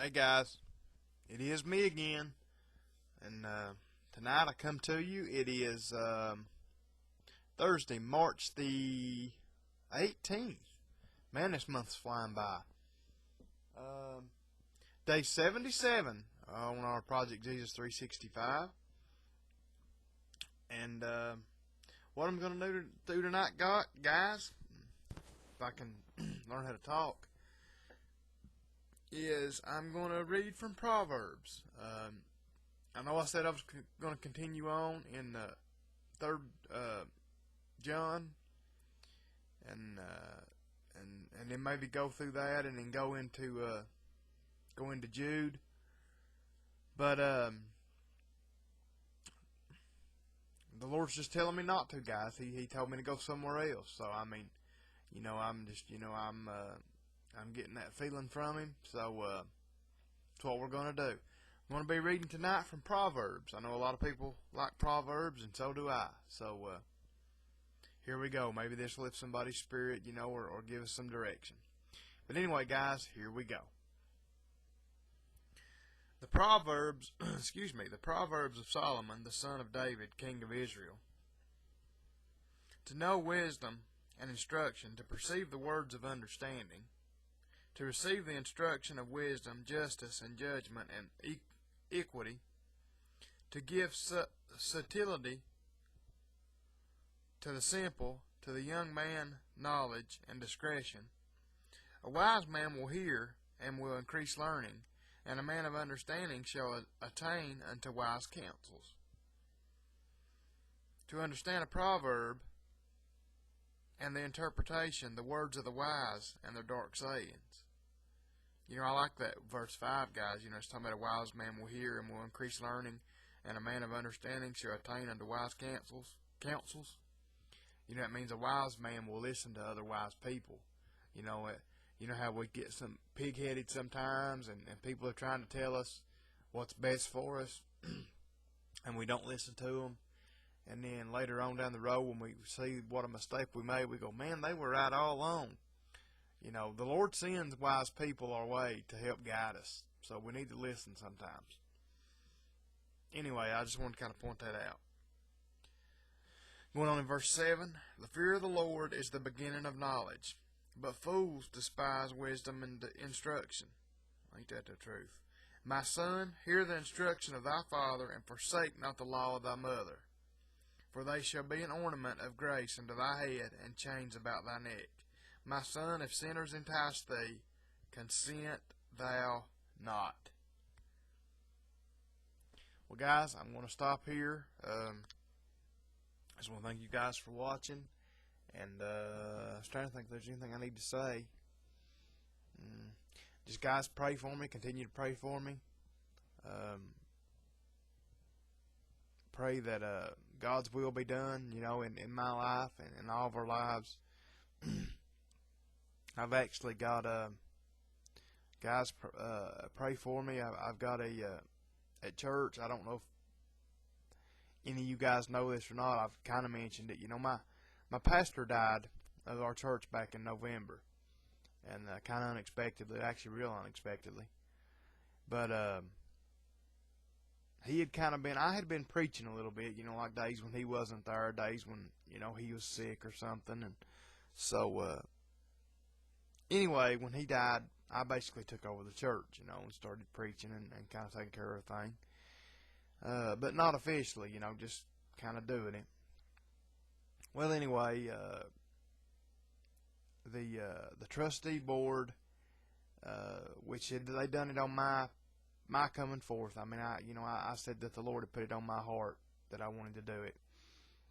Hey guys, it is me again, and tonight I come to you. It is Thursday, March the 18th. Man, this month's flying by. Day 77 on our Project Jesus 365, and what I'm going to do tonight, guys, if I can learn how to talk, is I'm going to read from Proverbs. I know I said I was going to continue on in 3rd John, and then maybe go through that, and then go into Jude. But the Lord's just telling me not to, guys. He told me to go somewhere else. So I mean, I'm getting that feeling from Him. So that's what we're going to do. I'm going to be reading tonight from Proverbs. I know a lot of people like Proverbs, and so do I. So here we go. Maybe this will lift somebody's spirit, or give us some direction. But anyway, guys, here we go. The Proverbs, the Proverbs of Solomon, the son of David, king of Israel. To know wisdom and instruction, to perceive the words of understanding, to receive the instruction of wisdom, justice, and judgment, and equity, to give subtlety to the simple, to the young man knowledge and discretion. A wise man will hear and will increase learning, and a man of understanding shall attain unto wise counsels. To understand a proverb and the interpretation, the words of the wise and their dark sayings. I like that verse 5, guys. It's talking about a wise man will hear and will increase learning, and a man of understanding shall attain unto wise counsels. That means a wise man will listen to other wise people. You know how we get some pig-headed sometimes, and people are trying to tell us what's best for us, and we don't listen to them. And then later on down the road, when we see what a mistake we made, we go, man, they were right all along. The Lord sends wise people our way to help guide us, so we need to listen sometimes. Anyway, I just wanted to kind of point that out. Going on in verse 7, the fear of the Lord is the beginning of knowledge, but fools despise wisdom and instruction. Ain't that the truth? My son, hear the instruction of thy father, and forsake not the law of thy mother. For they shall be an ornament of grace unto thy head, and chains about thy neck. My son, if sinners entice thee, consent thou not. Well, guys, I'm going to stop here. I just want to thank you guys for watching. And I was trying to think if there's anything I need to say. Just guys, pray for me. Continue to pray for me. Pray that God's will be done, in my life and in all of our lives. I've actually got guys, pray for me. I've got at church. I don't know if any of you guys know this or not. I've kind of mentioned it. My pastor died of our church back in November, and kind of unexpectedly, actually real unexpectedly. But he had kind of been, I had been preaching a little bit, like days when he wasn't there, days when, he was sick or something. And so, anyway, when he died, I basically took over the church, and started preaching and kind of taking care of everything. But not officially, just kind of doing it. Well, anyway, the trustee board, which they done it on my coming forth. I mean, I said that the Lord had put it on my heart that I wanted to do it.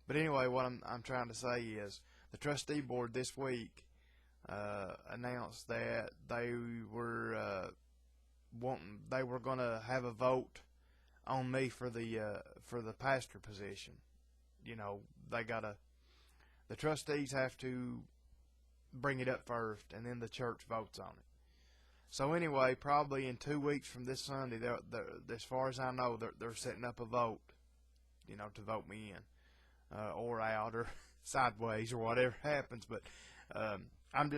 But anyway, what I'm trying to say is the trustee board this week announced that they were going to have a vote on me for the pastor position. The trustees have to bring it up first, and then the church votes on it. So anyway, probably in 2 weeks from this Sunday, as far as I know, they're setting up a vote, to vote me in, or out, or sideways, or whatever happens. But I'm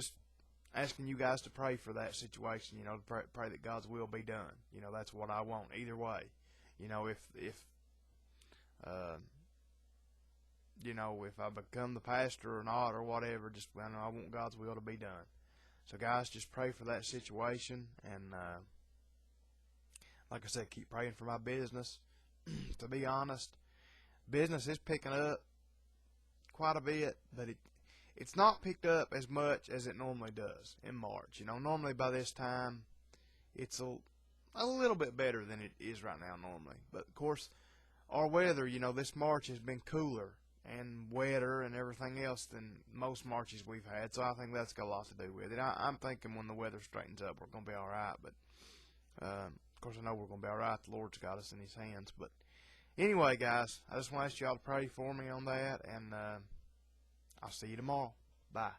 asking you guys to pray for that situation, to pray that God's will be done. That's what I want either way. Uh, if I become the pastor or not or whatever, just I want God's will to be done. So guys, just pray for that situation, and like I said, keep praying for my business. To be honest, business is picking up quite a bit, but it's not picked up as much as it normally does in March. Normally by this time it's a little bit better than it is right now normally. But of course, our weather, this March has been cooler and wetter and everything else than most Marches we've had. So I think that's got a lot to do with it. I'm thinking when the weather straightens up, we're going to be all right. But of course, I know we're going to be all right. The Lord's got us in His hands. But anyway, guys, I just want to ask y'all to pray for me on that, and I'll see you tomorrow. Bye.